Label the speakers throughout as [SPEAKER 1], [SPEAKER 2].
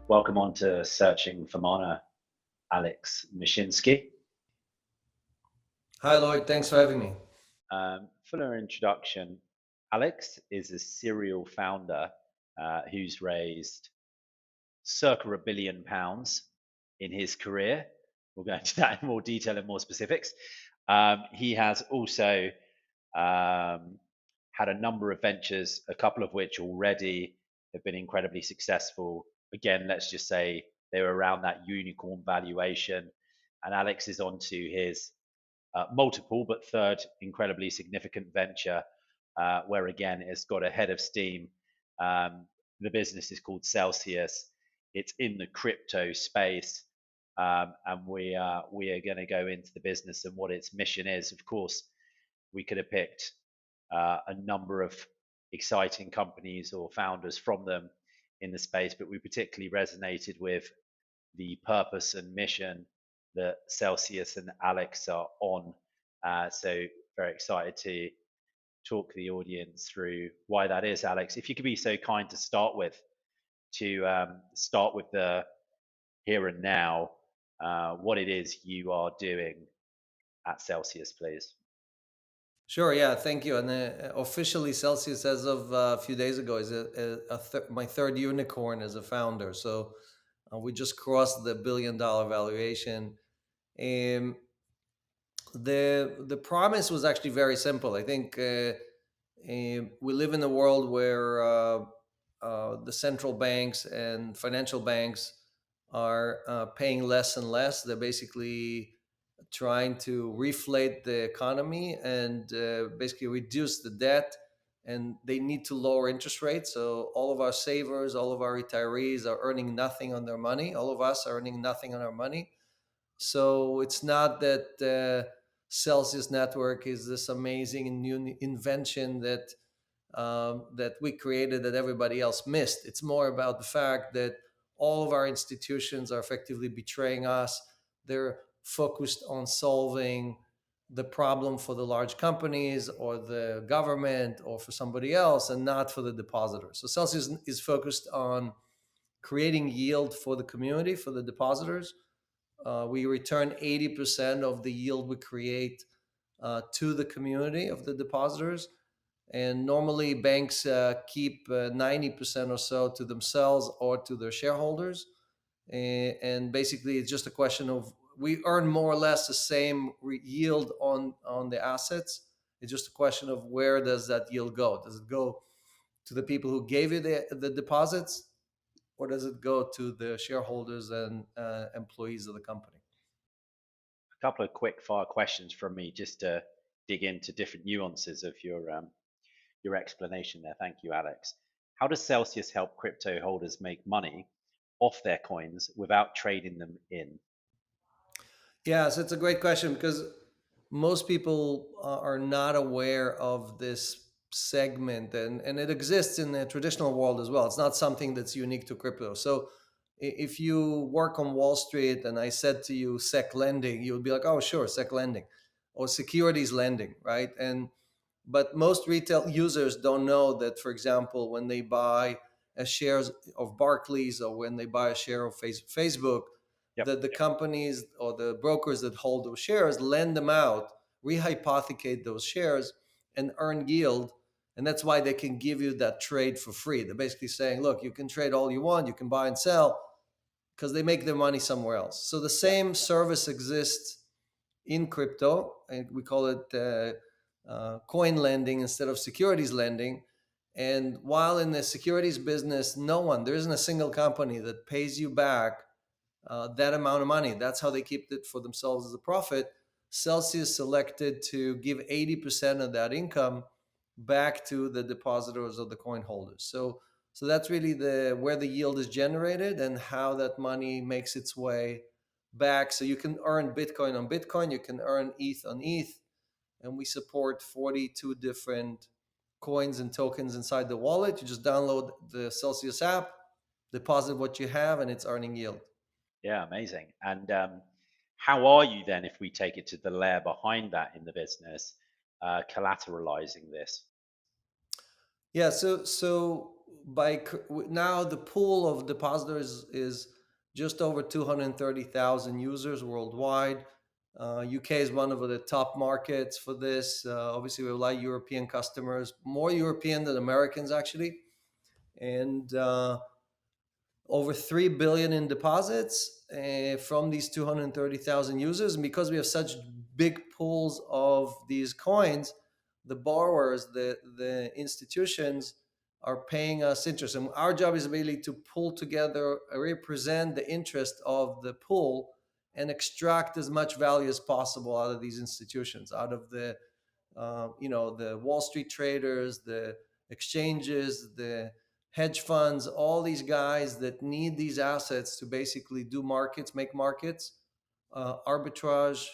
[SPEAKER 1] Welcome on to Searching for Mana, Alex Mashinsky.
[SPEAKER 2] Hi, Lloyd. Thanks for having me.
[SPEAKER 1] Fuller introduction. Alex is a serial founder who's raised circa £1 billion in his career. We'll go into that in more detail and more specifics. He has also had a number of ventures, a couple of which already have been incredibly successful. Again, let's just say they were around that unicorn valuation. And Alex is on to his multiple but third incredibly significant venture, where again it's got a head of steam. The business is called Celsius. It's in the crypto space, and we are going to go into the business and what its mission is. Of course, we could have picked a number of exciting companies or founders from them in the space, but we particularly resonated with the purpose and mission that Celsius and Alex are on. So very excited to talk the audience through why that is. Alex, if you could be so kind to start with the here and now, what it is you are doing at Celsius, please.
[SPEAKER 2] Sure. Yeah. Thank you. And officially, Celsius, as of a few days ago, is my third unicorn as a founder. So we just crossed the $1 billion valuation. Um, the promise was actually very simple. I think we live in a world where the central banks and financial banks are paying less and less. They're basically trying to reflate the economy and basically reduce the debt, and they need to lower interest rates. So all of our savers, all of our retirees are earning nothing on their money. All of us are earning nothing on our money. So it's not that Celsius network is this amazing new invention that we created that everybody else missed. It's more about the fact that all of our institutions are effectively betraying us. They're focused on solving the problem for the large companies or the government or for somebody else, and not for the depositors. So Celsius is focused on creating yield for the community, for the depositors. We return 80% of the yield we create to the community of the depositors. And normally banks keep 90% or so to themselves or to their shareholders. And basically, it's just a question of we earn more or less the same yield on the assets. It's just a question of where does that yield go? Does it go to the people who gave you the deposits, or does it go to the shareholders and employees of the company?
[SPEAKER 1] A couple of quick fire questions from me just to dig into different nuances of your explanation there. Thank you, Alex. How does Celsius help crypto holders make money off their coins without trading them in?
[SPEAKER 2] Yeah, so it's a great question because most people are not aware of this segment, and it exists in the traditional world as well. It's not something that's unique to crypto. So if you work on Wall Street and I said to you sec lending, you would be like, oh, sure, sec lending or securities lending, right? And but most retail users don't know that, for example, when they buy a shares of Barclays or when they buy a share of Facebook,
[SPEAKER 1] Yep.
[SPEAKER 2] that the companies or the brokers that hold those shares lend them out, rehypothecate those shares, and earn yield. And that's why they can give you that trade for free. They're basically saying, look, you can trade all you want, you can buy and sell, because they make their money somewhere else. So the
[SPEAKER 1] Yep.
[SPEAKER 2] same service exists in crypto, and we call it coin lending instead of securities lending. And while in the securities business, there isn't a single company that pays you back that amount of money. That's how they keep it for themselves as a profit. Celsius selected to give 80% of that income back to the depositors or the coin holders. So that's really the where the yield is generated and how that money makes its way back. So you can earn Bitcoin on Bitcoin, you can earn ETH on ETH, and we support 42 different coins and tokens inside the wallet. You just download the Celsius app, deposit what you have, and it's earning yield.
[SPEAKER 1] Yeah, amazing. And how are you then, if we take it to the layer behind that in the business, collateralizing this?
[SPEAKER 2] Yeah, so now the pool of depositors is just over 230,000 users worldwide. UK is one of the top markets for this. Obviously, we have a lot of European customers, more European than Americans actually, and over 3 billion in deposits from these 230,000 users. And because we have such big pools of these coins, the borrowers, the institutions are paying us interest. And our job is really to pull together, represent the interest of the pool and extract as much value as possible out of these institutions, out of the the Wall Street traders, the exchanges, the hedge funds, all these guys that need these assets to basically do markets, make markets, arbitrage,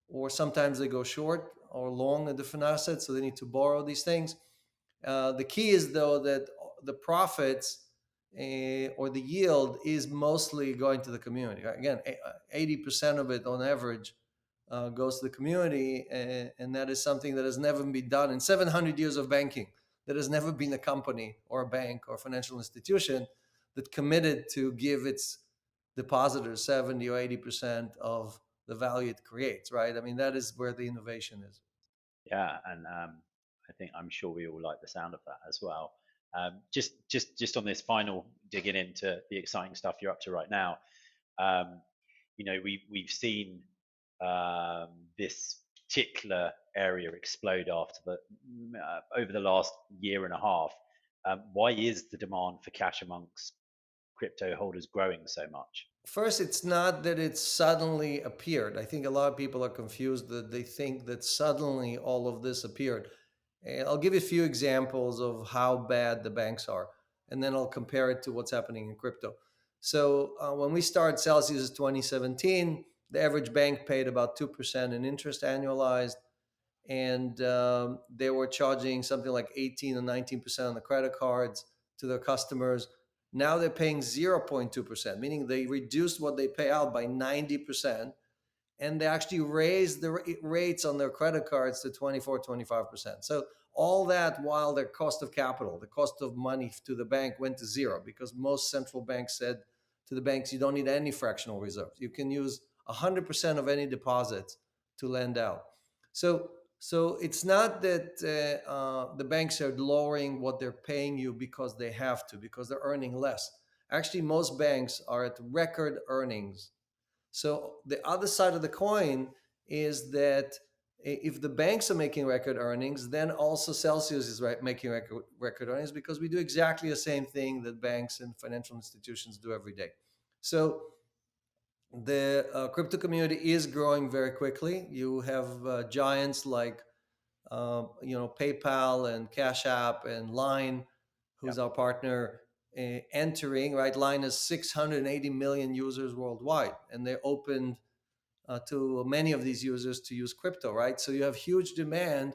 [SPEAKER 2] or sometimes they go short or long a different assets, so they need to borrow these things. The key is though that the profits or the yield is mostly going to the community. Again, 80% of it on average goes to the community, and that is something that has never been done in 700 years of banking. There has never been a company or a bank or financial institution that committed to give its depositors 70 or 80% of the value it creates, right? I mean, that is where the innovation is.
[SPEAKER 1] Yeah, and I'm sure we all like the sound of that as well. Just on this final digging into the exciting stuff you're up to right now. Um, we've seen this particular area explode over the last year and a half. Why is the demand for cash amongst crypto holders growing so much?
[SPEAKER 2] First, it's not that it suddenly appeared. I think a lot of people are confused that they think that suddenly all of this appeared. And I'll give you a few examples of how bad the banks are, and then I'll compare it to what's happening in crypto. So when we started Celsius in 2017, the average bank paid about 2% in interest annualized, and they were charging something like 18 or 19% on the credit cards to their customers. Now they're paying 0.2%, meaning they reduced what they pay out by 90%, and they actually raised the rates on their credit cards to 24, 25%. So all that while their cost of capital, the cost of money to the bank went to zero, because most central banks said to the banks, you don't need any fractional reserves. You can use 100% of any deposits to lend out. So it's not that the banks are lowering what they're paying you because they have to, because they're earning less. Actually, most banks are at record earnings. So the other side of the coin is that if the banks are making record earnings, then also Celsius is making record earnings, because we do exactly the same thing that banks and financial institutions do every day. So the crypto community is growing very quickly. You have giants like PayPal and Cash App and Line, who's our partner, entering. Right, Line has 680 million users worldwide, and they opened to many of these users to use crypto. Right, so you have huge demand,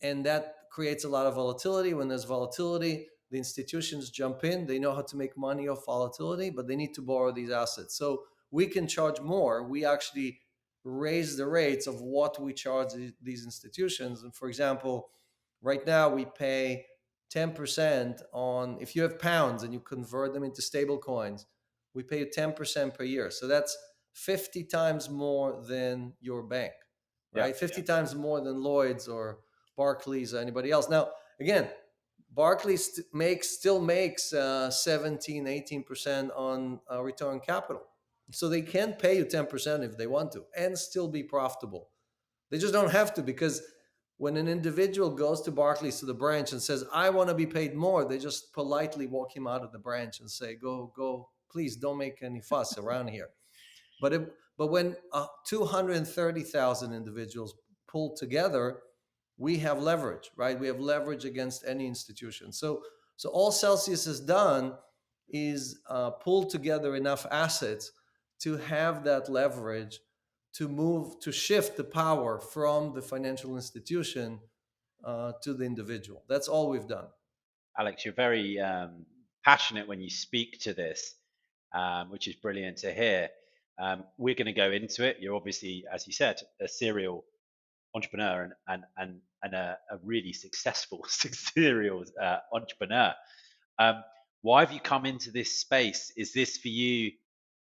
[SPEAKER 2] and that creates a lot of volatility. When there's volatility, the institutions jump in. They know how to make money off volatility, but they need to borrow these assets. So we can charge more. We actually raise the rates of what we charge these institutions. And for example, right now we pay 10% on, if you have pounds and you convert them into stable coins, we pay you 10% per year. So that's 50 times more than your bank, right?
[SPEAKER 1] Yeah,
[SPEAKER 2] 50 times more than Lloyd's or Barclays or anybody else. Now, again, Barclays still makes 17, 18% on return on capital. So they can pay you 10% if they want to and still be profitable. They just don't have to, because when an individual goes to Barclays, to the branch, and says, I want to be paid more, they just politely walk him out of the branch and say, go, please don't make any fuss around here. But when 230,000 individuals pull together, we have leverage, right? We have leverage against any institution. So all Celsius has done is pull together enough assets to have that leverage to shift the power from the financial institution to the individual. That's all we've done.
[SPEAKER 1] Alex, you're very passionate when you speak to this, which is brilliant to hear. We're going to go into it. You're obviously, as you said, a serial entrepreneur and a really successful serial entrepreneur. Why have you come into this space? Is this for you?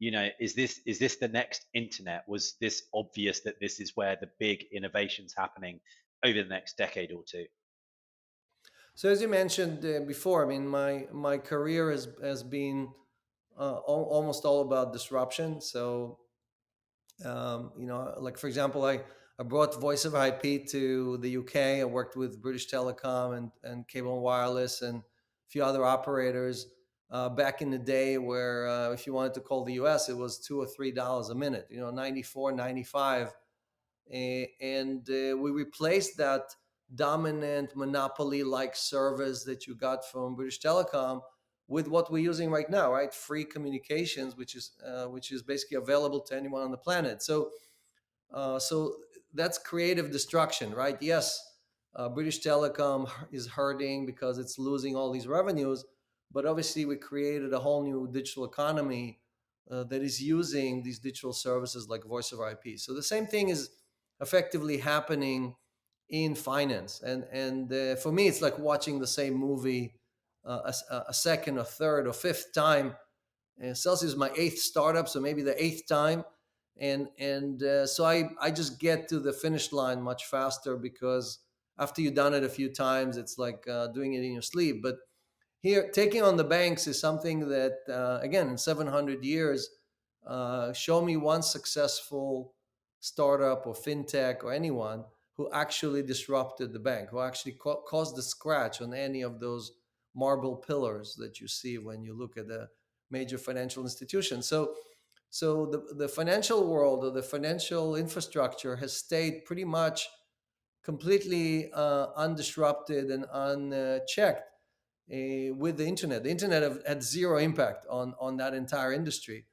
[SPEAKER 1] Is this the next internet? Was this obvious that this is where the big innovations happening over the next decade or two?
[SPEAKER 2] So as you mentioned before, I mean, my career has been almost all about disruption. So like for example, I brought voice over IP to the UK. I worked with British Telecom and Cable and Wireless and a few other operators back in the day where if you wanted to call the US, it was $2 or $3 a minute, 94, 95. And we replaced that dominant monopoly like service that you got from British Telecom with what we're using right now, right? Free communications, which is basically available to anyone on the planet. So that's creative destruction, right? Yes, British Telecom is hurting because it's losing all these revenues, but obviously we created a whole new digital economy that is using these digital services like voice over IP. So the same thing is effectively happening in finance, and for me, it's like watching the same movie a second, a third, or fifth time. Celsius is my eighth startup, so maybe the eighth time, and so I just get to the finish line much faster because after you've done it a few times, it's like doing it in your sleep. But here, taking on the banks is something that again, in 700 years, show me one successful startup or fintech or anyone who actually disrupted the bank, who actually caused the scratch on any of those marble pillars that you see when you look at a major financial institution. So the financial world or the financial infrastructure has stayed pretty much completely undisrupted and unchecked with the internet. The internet had zero impact on that entire industry.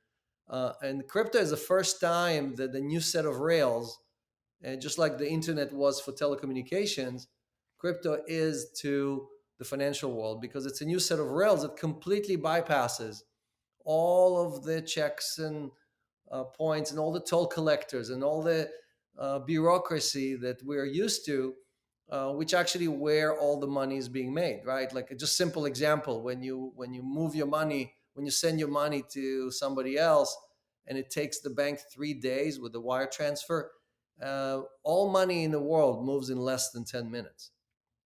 [SPEAKER 2] And crypto is the first time that the new set of rails, just like the internet was for telecommunications, crypto is to the financial world because it's a new set of rails that completely bypasses all of the checks and points and all the toll collectors and all the bureaucracy that we're used to, which actually where all the money is being made, right? Like a just simple example: when you move your money, when you send your money to somebody else, and it takes the bank 3 days with the wire transfer, all money in the world moves in less than 10 minutes.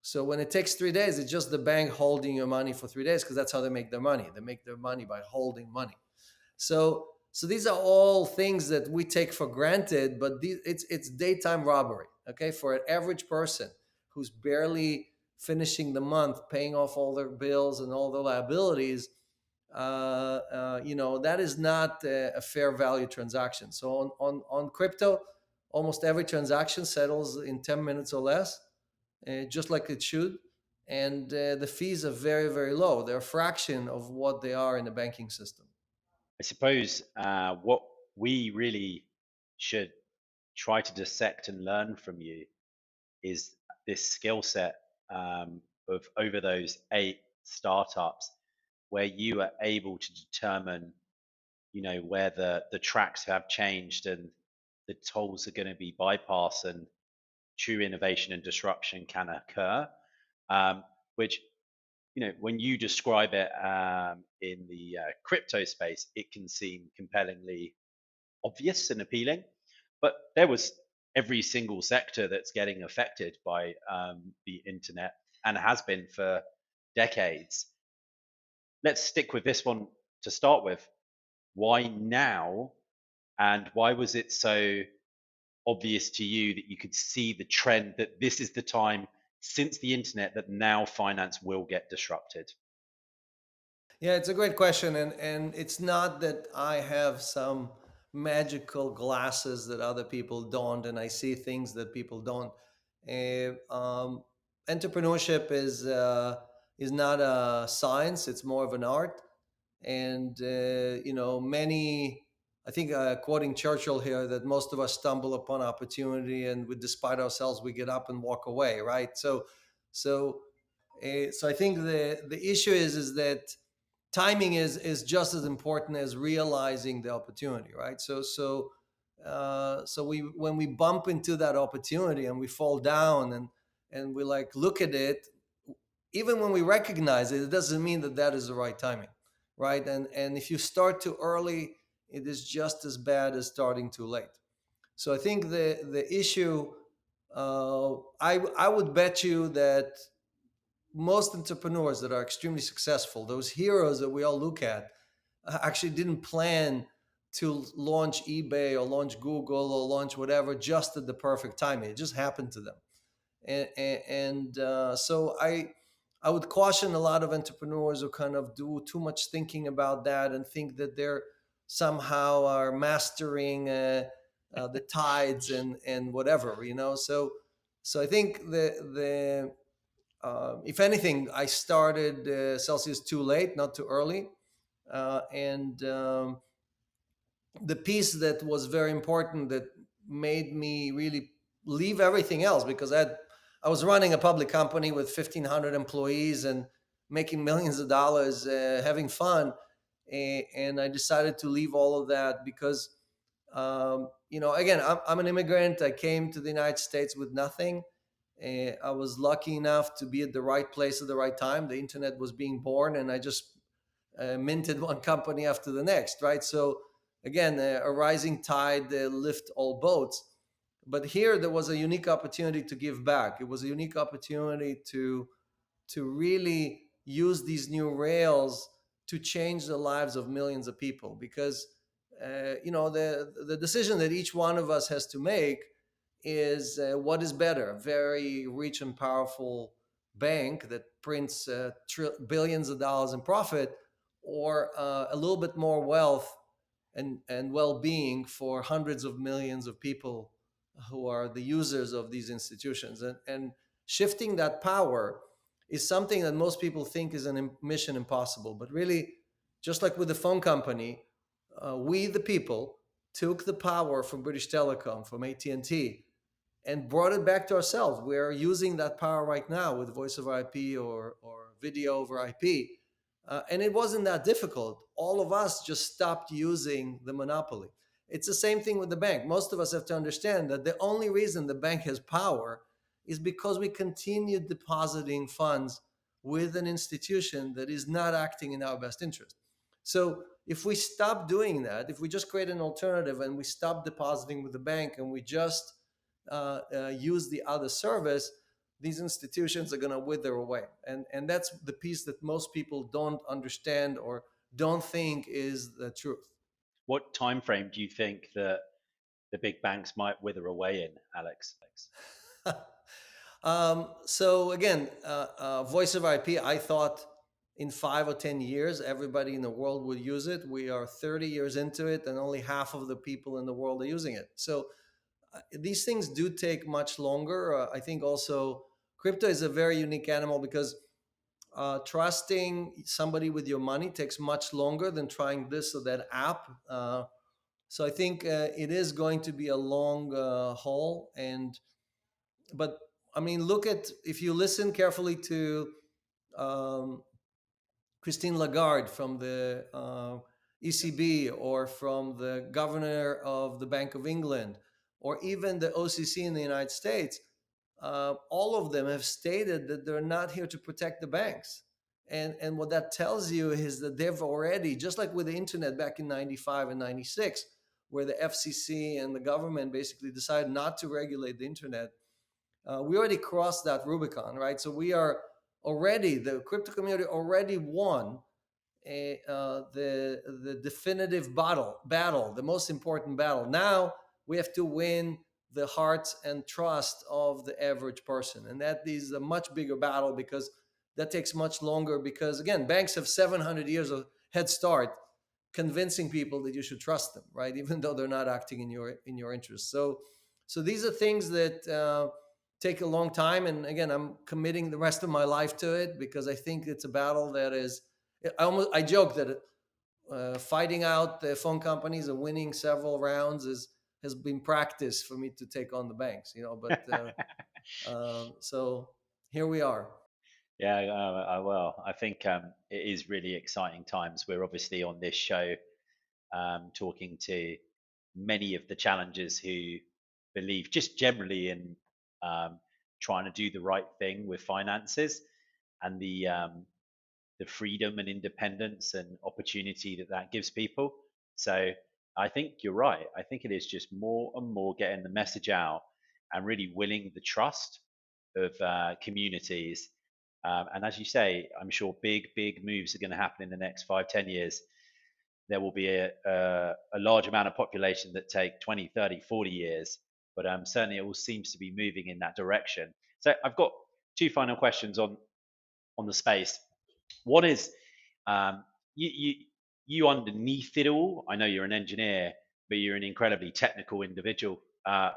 [SPEAKER 2] So when it takes 3 days, it's just the bank holding your money for 3 days because that's how they make their money. They make their money by holding money. So these are all things that we take for granted, but it's daytime robbery. Okay, for an average person who's barely finishing the month, paying off all their bills and all their liabilities, that is not a fair value transaction. So on crypto, almost every transaction settles in 10 minutes or less, just like it should. And the fees are very, very low. They're a fraction of what they are in the banking system.
[SPEAKER 1] I suppose what we really should try to dissect and learn from you is this skill set of over those 8 startups where you are able to determine, where the tracks have changed and the tolls are going to be bypassed and true innovation and disruption can occur, which when you describe it in the crypto space, it can seem compellingly obvious and appealing. But there was every single sector that's getting affected by the internet and has been for decades. Let's stick with this one to start with. Why now? And why was it so obvious to you that you could see the trend that this is the time since the internet that now finance will get disrupted?
[SPEAKER 2] Yeah, it's a great question, and it's not that I have some magical glasses that other people don't, and I see things that people don't. Entrepreneurship is not a science; it's more of an art. And many, I think, quoting Churchill here, that most of us stumble upon opportunity, and despite ourselves, we get up and walk away, right? So I think the issue is that timing is just as important as realizing the opportunity, right? So we when we bump into that opportunity and we fall down and we like look at it, even when we recognize it, it doesn't mean that that is the right timing, right? And if you start too early, it is just as bad as starting too late. So I think the issue, I would bet you that most entrepreneurs that are extremely successful, those heroes that we all look at, actually didn't plan to launch eBay or launch Google or launch whatever just at the perfect timing. It just happened to them. So I would caution a lot of entrepreneurs who kind of do too much thinking about that and think that they're somehow are mastering the tides and whatever, you know. So I think the if anything, I started Celsius too late, not too early, and the piece that was very important that made me really leave everything else, because I was running a public company with 1,500 employees and making millions of dollars, having fun, and I decided to leave all of that because, again, I'm an immigrant. I came to the United States with nothing. I was lucky enough to be at the right place at the right time. The internet was being born, and I just minted one company after the next, right? So again, a rising tide lift all boats. But here there was a unique opportunity to give back. It was a unique opportunity to really use these new rails to change the lives of millions of people, because the decision that each one of us has to make is, what is better, a very rich and powerful bank that prints billions of dollars in profit, or a little bit more wealth and well-being for hundreds of millions of people who are the users of these institutions. And shifting that power is something that most people think is a mission impossible, but really, just like with the phone company, we the people took the power from British Telecom, from AT&T, and brought it back to ourselves. We're using that power right now with voice over IP or video over IP. And it wasn't that difficult. All of us just stopped using the monopoly. It's the same thing with the bank. Most of us have to understand that the only reason the bank has power is because we continue depositing funds with an institution that is not acting in our best interest. So if we stop doing that, if we just create an alternative and we stop depositing with the bank and we just use the other service, these institutions are going to wither away. And that's the piece that most people don't understand or don't think is the truth.
[SPEAKER 1] What time frame do you think that the big banks might wither away in, Alex?
[SPEAKER 2] So again, voice over IP, I thought in 5 or 10 years, everybody in the world would use it. We are 30 years into it, and only half of the people in the world are using it. So these things do take much longer. I think also crypto is a very unique animal because trusting somebody with your money takes much longer than trying this or that app. So I think it is going to be a long haul. But I mean, look at, if you listen carefully to um, Christine Lagarde from the ECB, or from the governor of the Bank of England, or even the OCC in the United States, all of them have stated that they're not here to protect the banks. And what that tells you is that they've already, just like with the internet back in 95 and 96, where the FCC and the government basically decided not to regulate the internet, we already crossed that Rubicon, right? So we are already, the crypto community already won the definitive battle, the most important battle. Now we have to win the hearts and trust of the average person, and that is a much bigger battle, because that takes much longer. Because again, banks have 700 years of head start convincing people that you should trust them, right? Even though they're not acting in your interest. So these are things that take a long time. And again, I'm committing the rest of my life to it, because I think it's a battle that is. I joke that fighting out the phone companies and winning several rounds has been practice for me to take on the banks, you know. But so here we are.
[SPEAKER 1] Yeah, well, I think it is really exciting times. We're obviously on this show talking to many of the challengers who believe just generally in trying to do the right thing with finances. and the freedom and independence and opportunity that that gives people. So I think you're right. I think it is just more and more getting the message out and really winning the trust of communities. And as you say, I'm sure big moves are going to happen in the next 5, 10 years. There will be a large amount of population that take 20, 30, 40 years, but certainly it all seems to be moving in that direction. So I've got two final questions on the space. One is um, you you underneath it all. I know you're an engineer, but you're an incredibly technical individual.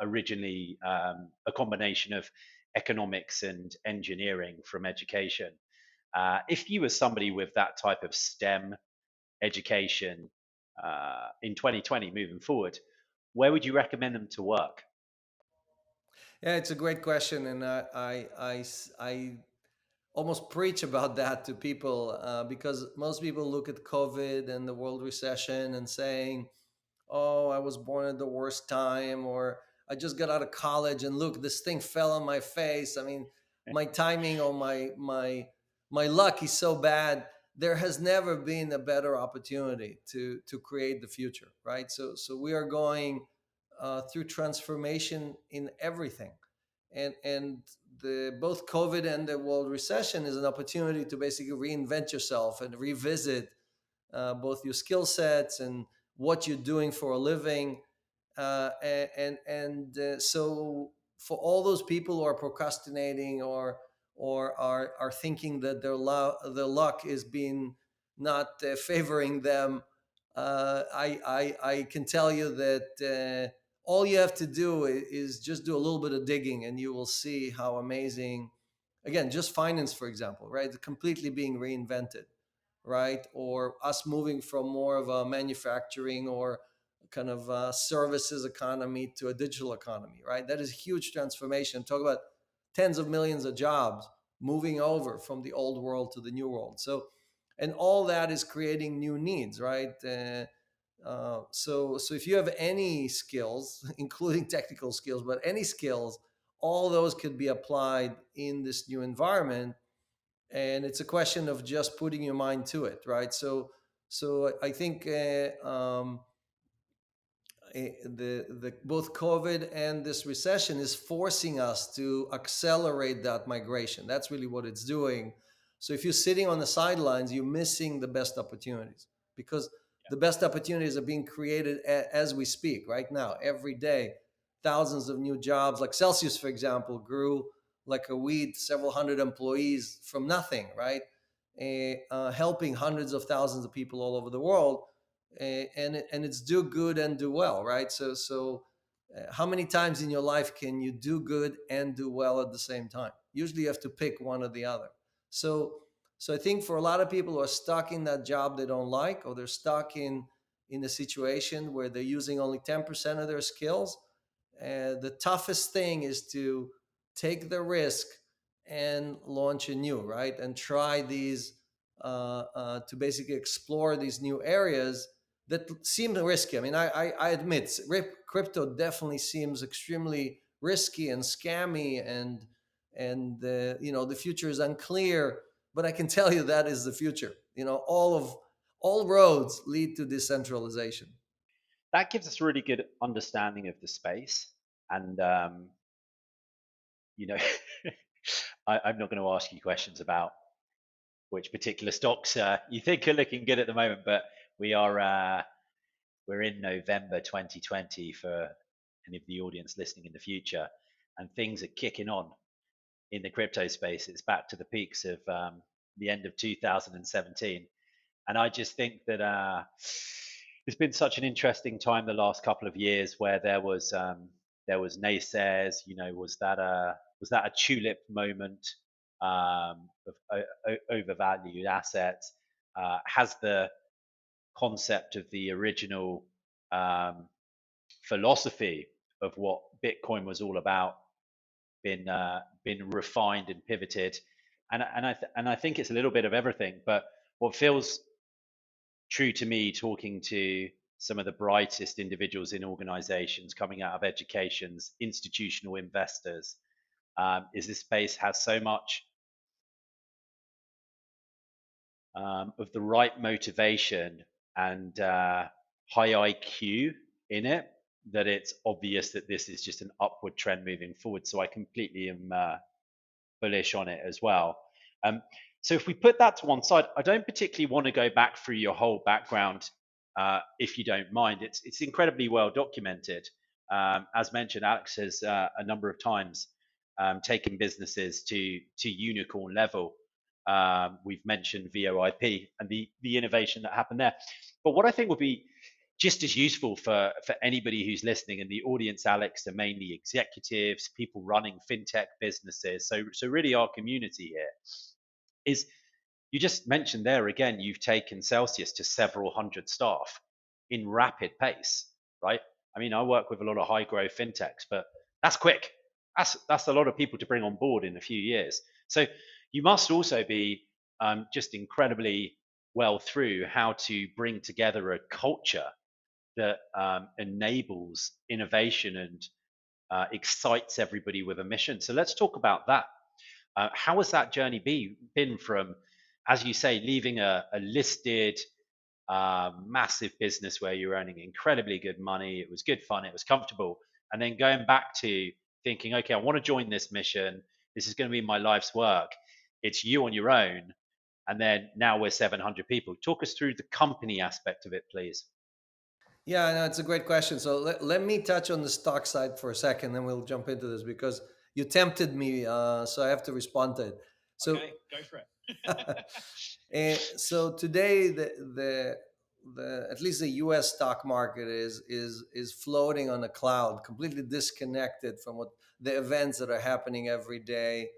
[SPEAKER 1] Originally, a combination of economics and engineering from education. If you were somebody with that type of STEM education in 2020 moving forward, where would you recommend them to work?
[SPEAKER 2] Yeah, it's a great question, and I almost preach about that to people because most people look at COVID and the world recession and saying, "Oh, I was born at the worst time," or "I just got out of college and look, this thing fell on my face." I mean, my timing or my luck is so bad. There has never been a better opportunity to create the future, right? So we are going through transformation in everything, and the both COVID and the world recession is an opportunity to basically reinvent yourself and revisit both your skill sets and what you're doing for a living. So for all those people who are procrastinating or are thinking that their luck is being not favoring them, I can tell you that all you have to do is just do a little bit of digging, and you will see how amazing. Again, just finance, for example, right? Completely being reinvented, right? Or us moving from more of a manufacturing or kind of services economy to a digital economy, right? That is a huge transformation. Talk about tens of millions of jobs moving over from the old world to the new world. So, and all that is creating new needs, right? So if you have any skills, including technical skills, but any skills, all those could be applied in this new environment, and it's a question of just putting your mind to it, right? So I think the both COVID and this recession is forcing us to accelerate that migration. That's really what it's doing. So if you're sitting on the sidelines, you're missing the best opportunities, because the best opportunities are being created as we speak right now, every day. Thousands of new jobs, like Celsius, for example, grew like a weed, several hundred employees from nothing, right? Helping hundreds of thousands of people all over the world, and it's do good and do well, right? So how many times in your life can you do good and do well at the same time? Usually you have to pick one or the other. So so I think for a lot of people who are stuck in that job they don't like, or they're stuck in a situation where they're using only 10% of their skills, the toughest thing is to take the risk and launch a new, right? And try these to basically explore these new areas that seem risky. I mean, I admit crypto definitely seems extremely risky and scammy, and you know, the future is unclear. But I can tell you that is the future. You know, all roads lead to decentralization.
[SPEAKER 1] That gives us a really good understanding of the space. And you know, I'm not going to ask you questions about which particular stocks you think are looking good at the moment, but we are we're in November 2020 for any of the audience listening in the future, and things are kicking on in the crypto space. It's back to the peaks of the end of 2017, and I just think that it's been such an interesting time the last couple of years, where there was naysayers. You know, was that a tulip moment of overvalued assets? Has the concept of the original um, philosophy of what Bitcoin was all about been refined and pivoted? And I think it's a little bit of everything. But what feels true to me, talking to some of the brightest individuals in organizations coming out of educations, institutional investors, is this space has so much of the right motivation and high IQ in it, that it's obvious that this is just an upward trend moving forward. So I completely am bullish on it as well. Um, so if we put that to one side, I don't particularly want to go back through your whole background, if you don't mind. It's incredibly well documented. As mentioned, Alex has a number of times taken businesses to unicorn level. We've mentioned VOIP and the innovation that happened there. But what I think would be just as useful for anybody who's listening, and the audience, Alex, are mainly executives, people running fintech businesses. So really our community here is, you just mentioned there again, you've taken Celsius to several hundred staff in rapid pace, right? I mean, I work with a lot of high growth fintechs, but that's quick. That's a lot of people to bring on board in a few years. So you must also be just incredibly well through how to bring together a culture that enables innovation and excites everybody with a mission. So let's talk about that. How has that journey been from, as you say, leaving a listed massive business where you're earning incredibly good money, it was good fun, it was comfortable, and then going back to thinking, okay, I want to join this mission, this is going to be my life's work, it's you on your own, and then now we're 700 people. Talk us through the company aspect of it, please.
[SPEAKER 2] Yeah, no, it's a great question. So let me touch on the stock side for a second, then we'll jump into this because you tempted me, so I have to respond to it. So,
[SPEAKER 1] Okay, go for it.
[SPEAKER 2] and so today, the at least the U.S. stock market is floating on a cloud, completely disconnected from what the events that are happening every day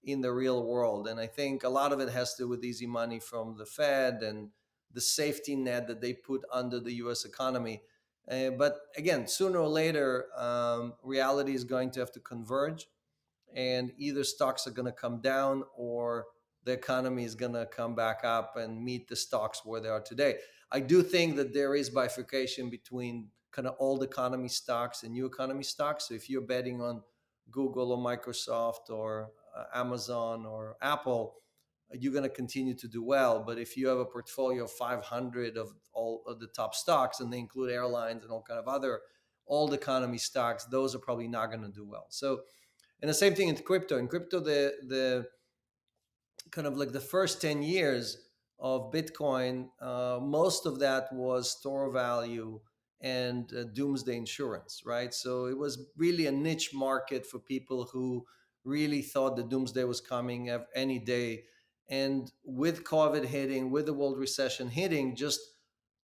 [SPEAKER 2] in the real world. And I think a lot of it has to do with easy money from the Fed and the safety net that they put under the U.S. economy. But again, sooner or later, reality is going to have to converge, and either stocks are going to come down or the economy is going to come back up and meet the stocks where they are today. I do think that there is bifurcation between kind of old economy stocks and new economy stocks. So if you're betting on Google or Microsoft or Amazon or Apple, you're going to continue to do well. But if you have a portfolio of 500 of all of the top stocks, and they include airlines and all kind of other old economy stocks, those are probably not going to do well. So, and the same thing in crypto. In crypto, the kind of like the first 10 years of Bitcoin, most of that was store value and doomsday insurance, right? So it was really a niche market for people who really thought the doomsday was coming any day. And with COVID hitting, with the world recession hitting, just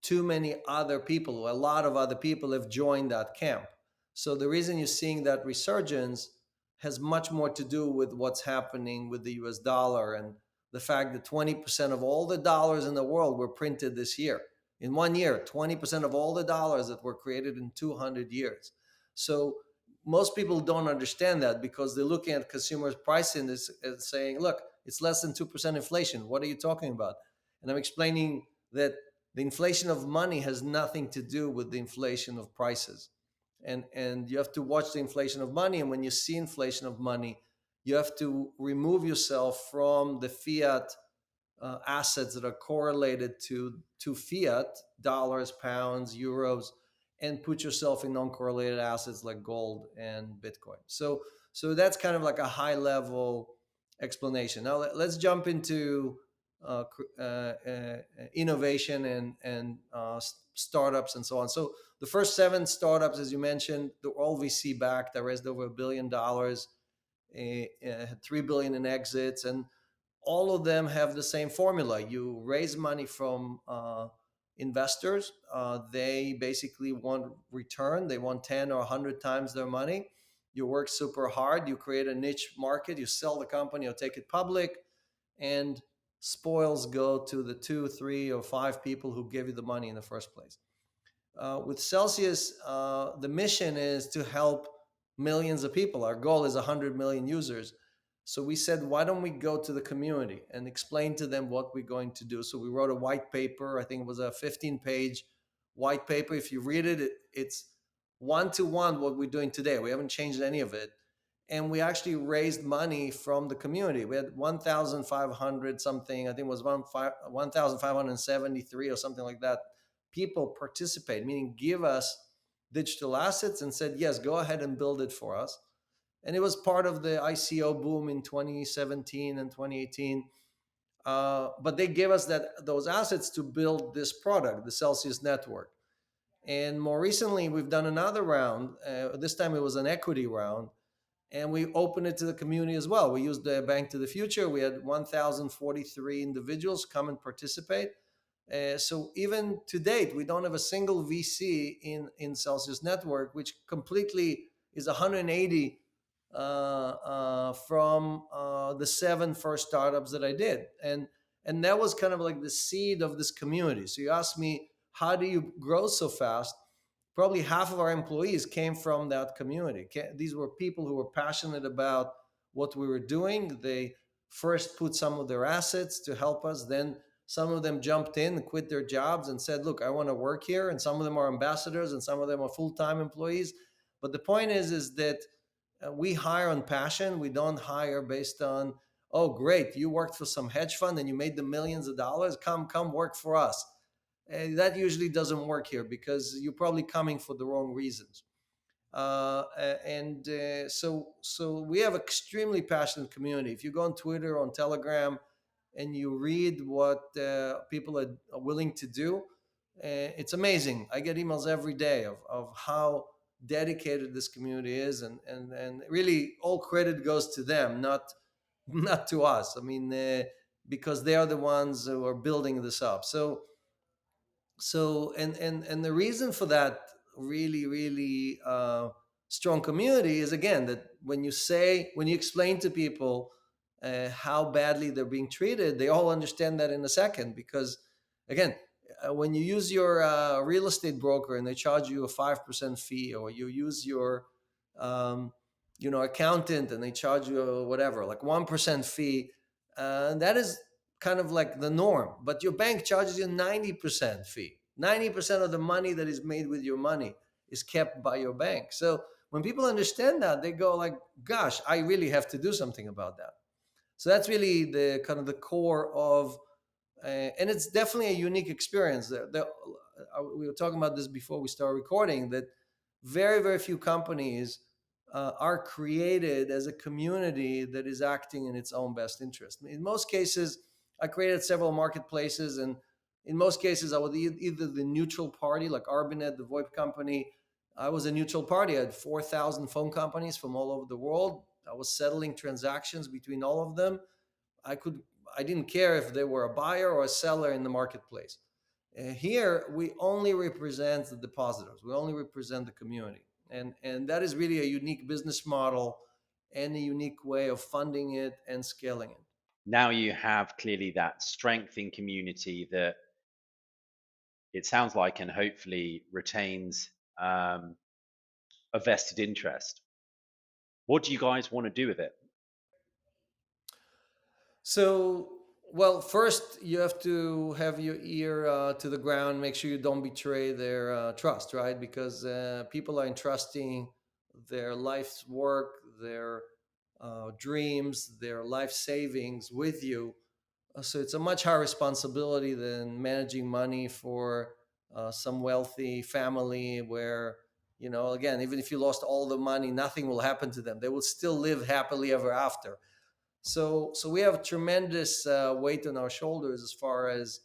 [SPEAKER 2] too many other people, a lot of other people have joined that camp. So the reason you're seeing that resurgence has much more to do with what's happening with the US dollar and the fact that 20% of all the dollars in the world were printed this year. In 1 year, 20% of all the dollars that were created in 200 years. So most people don't understand that because they're looking at consumers' pricing and saying, look, it's less than 2% inflation. What are you talking about? And I'm explaining that the inflation of money has nothing to do with the inflation of prices. And you have to watch the inflation of money. And when you see inflation of money, you have to remove yourself from the fiat assets that are correlated to fiat dollars, pounds, euros, and put yourself in non-correlated assets like gold and Bitcoin. So that's kind of like a high level explanation. Now let's jump into uh, uh, uh, innovation and startups and so on. So the first 7 startups, as you mentioned, they're all VC backed. They raised over $1 billion, 3 billion in exits, and all of them have the same formula. You raise money from investors. They basically want return. They want 10 or 100 times their money. You work super hard. You create a niche market. You sell the company or take it public, and spoils go to the 2, 3, or 5 people who gave you the money in the first place. With Celsius, the mission is to help millions of people. Our goal is 100 million users. So we said, why don't we go to the community and explain to them what we're going to do? So we wrote a white paper. I think it was a 15-page white paper. If you read it, it's one to one what we're doing today. We haven't changed any of it. and we actually raised money from the community. We had 1,500 something, I think it was 1,573 or something like that, people participate, meaning give us digital assets and said, yes, go ahead and build it for us. And it was part of the ICO boom in 2017 and 2018. But they gave us those assets to build this product, the Celsius network. And more recently, we've done another round. This time it was an equity round, and we opened it to the community as well. We used the Bank to the Future. We had 1,043 individuals come and participate. So even to date, we don't have a single VC in Celsius Network, which completely is 180 from the 7 first startups that I did, and that was kind of like the seed of this community. So you asked me, how do you grow so fast? Probably half of our employees came from that community. These were people who were passionate about what we were doing. They first put some of their assets to help us. Then some of them jumped in, quit their jobs, and said, look, I want to work here. And some of them are ambassadors, and some of them are full-time employees. But the point is that we hire on passion. We don't hire based on, oh, great, you worked for some hedge fund and you made the millions of dollars. Come work for us. And that usually doesn't work here because you're probably coming for the wrong reasons. So we have extremely passionate community. If you go on Twitter, on Telegram, and you read what people are willing to do, it's amazing. I get emails every day of how dedicated this community is, and really all credit goes to them, not to us. I mean, because they are the ones who are building this up. And the reason for that really strong community is, again, that when you explain to people how badly they're being treated, they all understand that in a second. Because again, when you use your real estate broker and they charge you a 5% fee, or you use your accountant and they charge you whatever, like 1% fee, that is kind of like the norm. But your bank charges you 90% fee. 90% of the money that is made with your money is kept by your bank. So when people understand that, they go like, gosh, I really have to do something about that. So that's really the kind of the core of, and it's definitely a unique experience. We were talking about this before we started recording, that very, very few companies are created as a community that is acting in its own best interest. In most cases, I created several marketplaces, and in most cases, I was either the neutral party, like Arbinet, the VoIP company. I was a neutral party. I had 4,000 phone companies from all over the world. I was settling transactions between all of them. I didn't care if they were a buyer or a seller in the marketplace. Here, we only represent the depositors. We only represent the community. And that is really a unique business model and a unique way of funding it and scaling it.
[SPEAKER 1] Now you have clearly that strength in community that it sounds like, and hopefully retains a vested interest. What do you guys want to do with it?
[SPEAKER 2] So, well, first you have to have your ear to the ground, make sure you don't betray their trust, right? Because people are entrusting their life's work, their dreams, their life savings with you. So it's a much higher responsibility than managing money for some wealthy family where, again, even if you lost all the money, nothing will happen to them. They will still live happily ever after. So we have tremendous weight on our shoulders as far as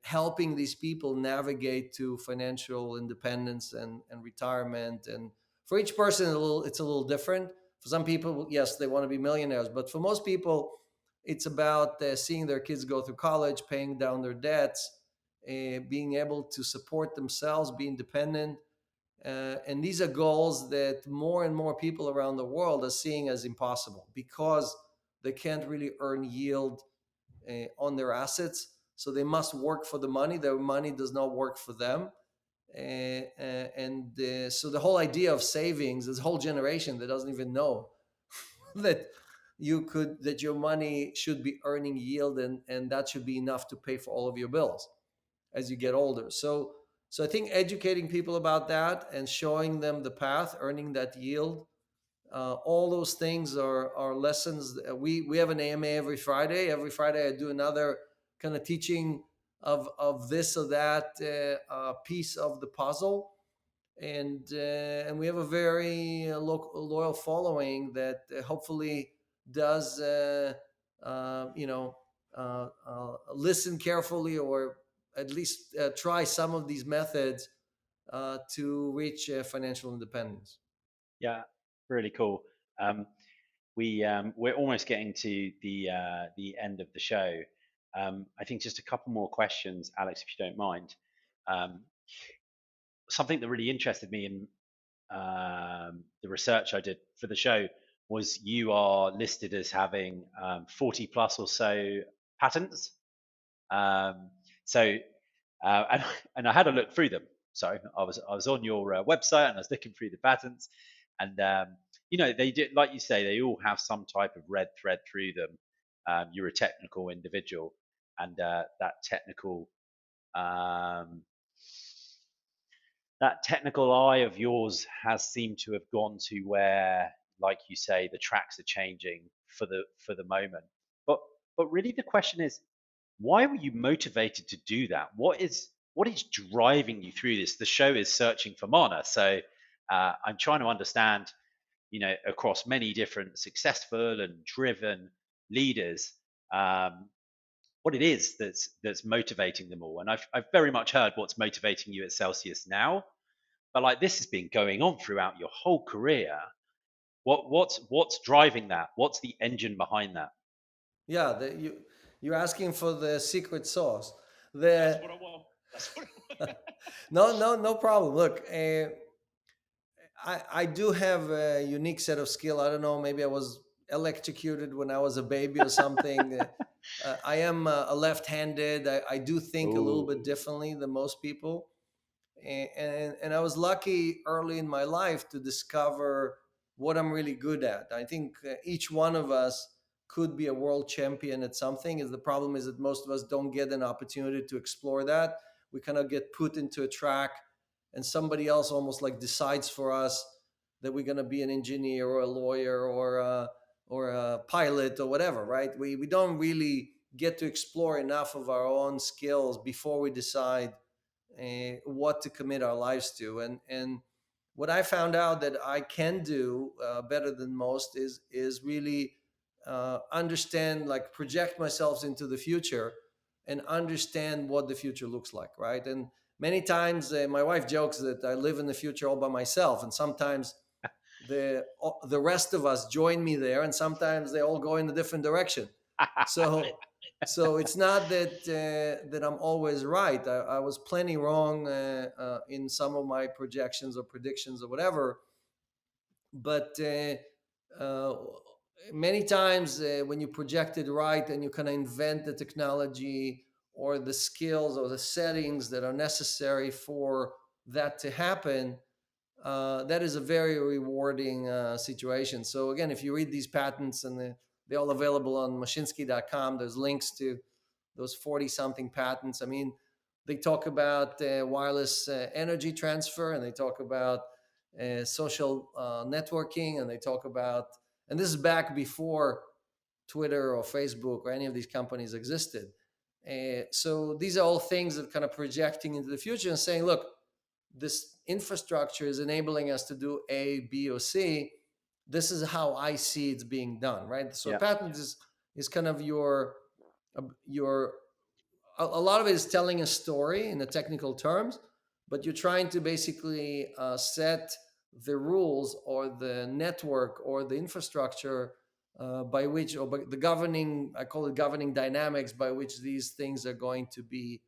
[SPEAKER 2] helping these people navigate to financial independence and retirement. And for each person, it's a little different. For some people, yes, they want to be millionaires, but for most people, it's about seeing their kids go through college, paying down their debts, being able to support themselves, be independent. And these are goals that more and more people around the world are seeing as impossible because they can't really earn yield on their assets. So they must work for the money. Their money does not work for them. So the whole idea of savings, this whole generation that doesn't even know that that your money should be earning yield, and that should be enough to pay for all of your bills as you get older. So I think educating people about that and showing them the path, earning that yield, All those things are lessons. We have an AMA every Friday. Every Friday I do another kind of teaching of this or that piece of the puzzle, and we have a very loyal following that hopefully does listen carefully, or at least try some of these methods to reach financial independence.
[SPEAKER 1] Yeah, really cool. Um, we're almost getting to the end of the show. I think just a couple more questions, Alex, if you don't mind. Um, Something that really interested me in the research I did for the show was you are listed as having 40 plus or so patents. Um, so, and, and I had a look through them. So I was on your website and I was looking through the patents, and they did, like you say, they all have some type of red thread through them. You're a technical individual, and um, that technical eye of yours has seemed to have gone to where, like you say, the tracks are changing for the moment. But really, the question is, why were you motivated to do that? What is driving you through this? The show is searching for mana, so I'm trying to understand, across many different successful and driven leaders, um, what it is that's motivating them all. And I've very much heard what's motivating you at Celsius now, but like this has been going on throughout your whole career. What's driving that? What's the engine behind that?
[SPEAKER 2] Yeah, you're asking for the secret sauce.
[SPEAKER 1] That's
[SPEAKER 2] The
[SPEAKER 1] what I want. That's what I
[SPEAKER 2] no problem. Look, I do have a unique set of skill. I don't know, maybe I was electrocuted when I was a baby or something. I am a left-handed. I do think a little
[SPEAKER 1] want.
[SPEAKER 2] bit differently than most people, and I was lucky early in my life to discover what I'm really good at. I think each one of us could be a world champion at something. Is the problem is that most of us don't get an opportunity to explore that. We kind of get put into a track, and somebody else almost like decides for us that we're going to be an engineer or a lawyer or a pilot or whatever, right? We don't really get to explore enough of our own skills before we decide what to commit our lives to. And what I found out that I can do better than most is really understand, like project myself into the future and understand what the future looks like, right? And many times my wife jokes that I live in the future all by myself, and sometimes the rest of us join me there, and sometimes they all go in a different direction. So so it's not that I'm always right. I was plenty wrong in some of my projections or predictions or whatever. But uh, many times when you project it right and you kind of invent the technology or the skills or the settings that are necessary for that to happen, that is a very rewarding situation. So again, if you read these patents, and they're all available on Mashinsky.com, there's links to those 40 something patents. I mean, they talk about wireless energy transfer, and they talk about social networking, and they talk about, and this is back before Twitter or Facebook or any of these companies existed. So these are all things that kind of projecting into the future and saying, look, this infrastructure is enabling us to do A, B, or C. This is how I see it's being done, right? So a
[SPEAKER 1] Yeah,
[SPEAKER 2] patent is kind of your a lot of it is telling a story in the technical terms, but you're trying to basically set the rules or the network or the infrastructure by which, or by the governing, I call it governing dynamics, by which these things are going to be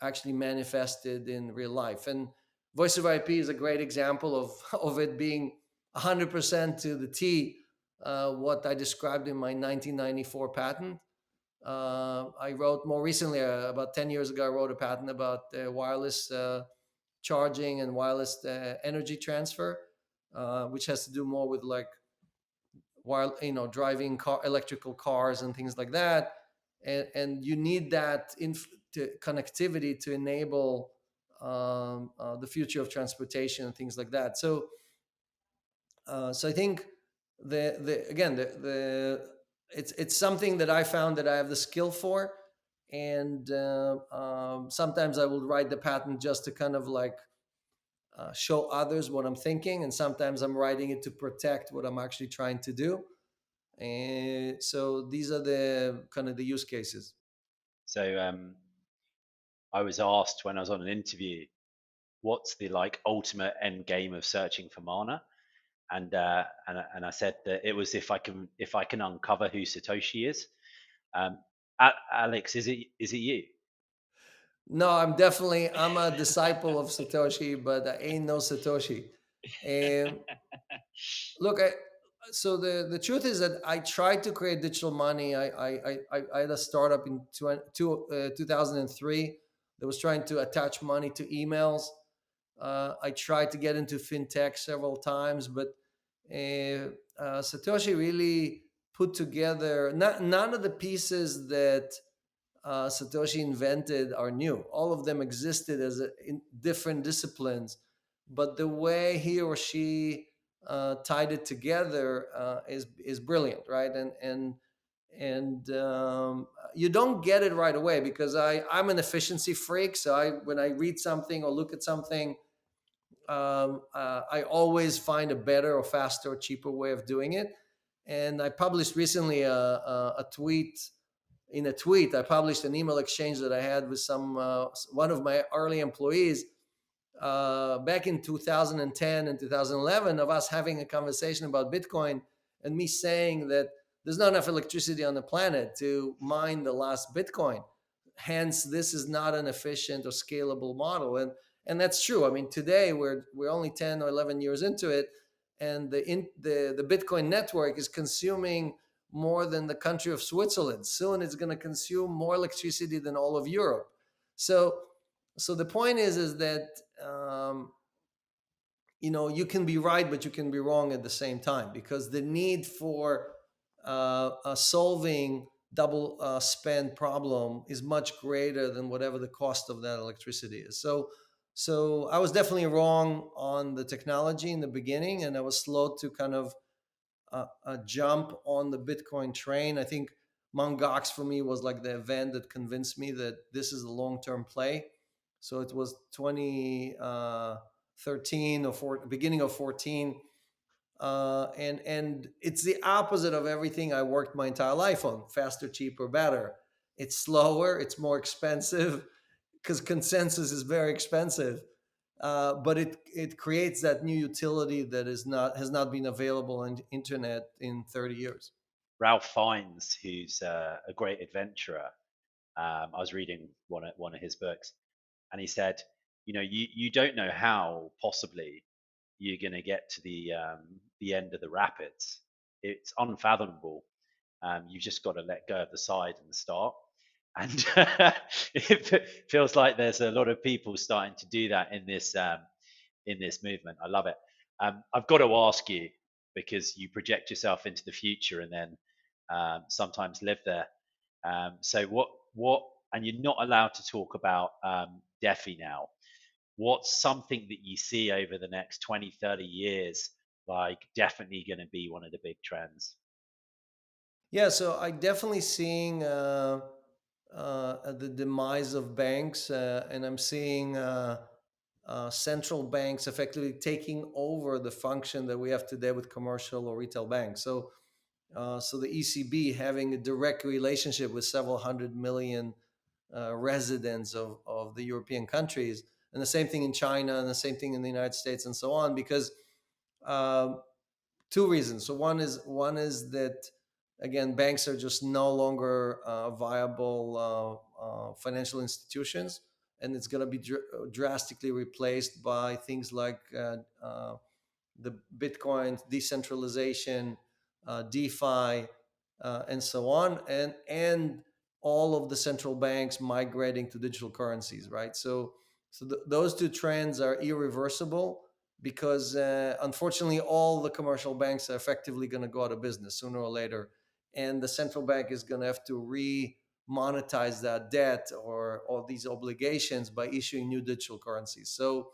[SPEAKER 2] actually manifested in real life. And voice of IP is a great example of it being 100% to the T what I described in my 1994 patent. I wrote more recently, about 10 years ago, I wrote a patent about wireless charging and wireless energy transfer, which has to do more with like while driving electrical cars and things like that. And you need that connectivity to enable the future of transportation and things like that. So I think the again the it's something that I found that I have the skill for, and sometimes I will write the patent just to kind of like show others what I'm thinking, and sometimes I'm writing it to protect what I'm actually trying to do. And so these are the kind of the use cases.
[SPEAKER 1] So I was asked when I was on an interview, what's the like ultimate end game of searching for mana? And I said that it was if I can uncover who Satoshi is. Um, Alex, is it you?
[SPEAKER 2] No, I'm a disciple of Satoshi, but I ain't no Satoshi. And look, so the truth is that I tried to create digital money. I had a startup in 2003 that was trying to attach money to emails. I tried to get into fintech several times, but Satoshi really put together none of the pieces that Satoshi invented are new. All of them existed in different disciplines, but the way he or she tied it together is brilliant, right? And you don't get it right away because I'm an efficiency freak. So when I read something or look at something, I always find a better or faster or cheaper way of doing it. And I published recently a tweet. In a tweet, I published an email exchange that I had with one of my early employees back in 2010 and 2011 of us having a conversation about Bitcoin and me saying that there's not enough electricity on the planet to mine the last Bitcoin. Hence, this is not an efficient or scalable model. And that's true. I mean, today we're only 10 or 11 years into it, and the Bitcoin network is consuming more than the country of Switzerland. Soon it's going to consume more electricity than all of Europe. So the point is that um, you can be right, but you can be wrong at the same time because the need for solving double spend problem is much greater than whatever the cost of that electricity is. So I was definitely wrong on the technology in the beginning, and I was slow to kind of jump on the Bitcoin train. I think Mt. Gox for me was like the event that convinced me that this is a long term play. So it was 2013 or beginning of 14. And it's the opposite of everything I worked my entire life on: faster, cheaper, better. It's slower, it's more expensive because consensus is very expensive. But it creates that new utility that has not been available on the internet in 30 years.
[SPEAKER 1] Ralph Fiennes, who's a great adventurer. I was reading one of his books, and he said, you don't know how possibly you're going to get to the end of the rapids. It's unfathomable. You've just got to let go of the side and the start. And it feels like there's a lot of people starting to do that in this movement. I love it. I've got to ask you because you project yourself into the future and then sometimes live there. So what? And you're not allowed to talk about DeFi now. What's something that you see over the next 20, 30 years like definitely going to be one of the big trends?
[SPEAKER 2] Yeah, so I definitely seeing the demise of banks, and I'm seeing central banks effectively taking over the function that we have today with commercial or retail banks. So the ECB having a direct relationship with several hundred million residents of the European countries, and the same thing in China, and the same thing in the United States, and so on, because uh, two reasons. So one is that again, banks are just no longer viable financial institutions, and it's going to be drastically replaced by things like the Bitcoin decentralization, DeFi, and so on, and all of the central banks migrating to digital currencies, right? So those two trends are irreversible because unfortunately, all the commercial banks are effectively going to go out of business sooner or later, and the central bank is going to have to monetize that debt or these obligations by issuing new digital currencies. So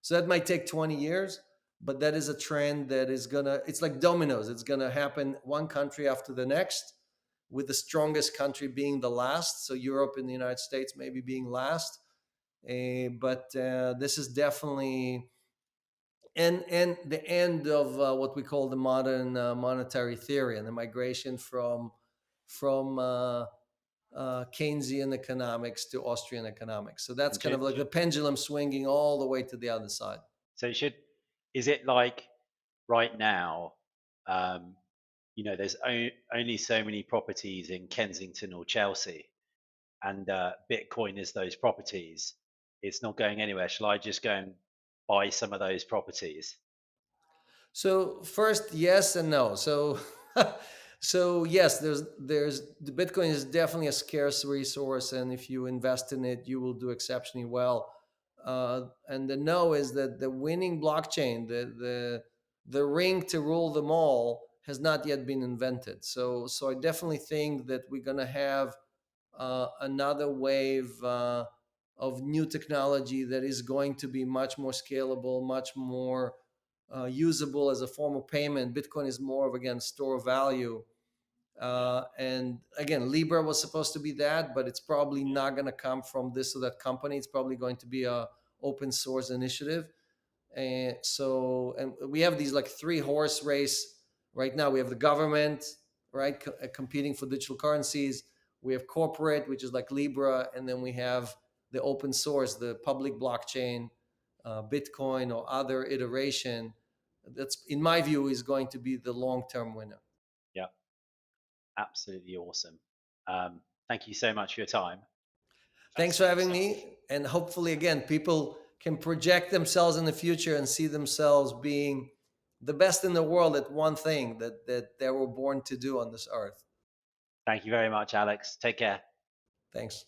[SPEAKER 2] that might take 20 years, but that is a trend that is gonna, it's like dominoes, it's gonna happen one country after the next, with the strongest country being the last. So Europe and the United States maybe being last. But this is definitely and the end of what we call the modern monetary theory and the migration from Keynesian economics to Austrian economics. So that's
[SPEAKER 1] And
[SPEAKER 2] kind of like the pendulum swinging all the way to the other side.
[SPEAKER 1] so is it like right now, um, there's only so many properties in Kensington or Chelsea, and Bitcoin is those properties. It's not going anywhere. Shall I just go and buy some of those properties?
[SPEAKER 2] So first, yes and no. So so yes, there's the Bitcoin is definitely a scarce resource, and if you invest in it, you will do exceptionally well. And the no is that the winning blockchain, the ring to rule them all, has not yet been invented. So I definitely think that we're gonna have another wave of new technology that is going to be much more scalable, much more usable as a form of payment. Bitcoin is more of, again, store of value.
[SPEAKER 1] Yeah,
[SPEAKER 2] And again, Libra was supposed to be that, but it's probably not going to come from this or that company. It's probably going to be a open source initiative. And we have these like three horse race right now. We have the government, right, competing for digital currencies. We have corporate, which is like Libra, and then we have the open source, the public blockchain, Bitcoin or other iteration. That's, in my view, is going to be the long-term winner.
[SPEAKER 1] yeah, absolutely awesome. Thank you so much for your time.
[SPEAKER 2] Thanks for
[SPEAKER 1] Fascinating
[SPEAKER 2] having
[SPEAKER 1] stuff.
[SPEAKER 2] me. And hopefully, again, people can project themselves in the future and see themselves being the best in the world at one thing that they were born to do on this earth.
[SPEAKER 1] Thank you very much, Alex. Take care.
[SPEAKER 2] Thanks.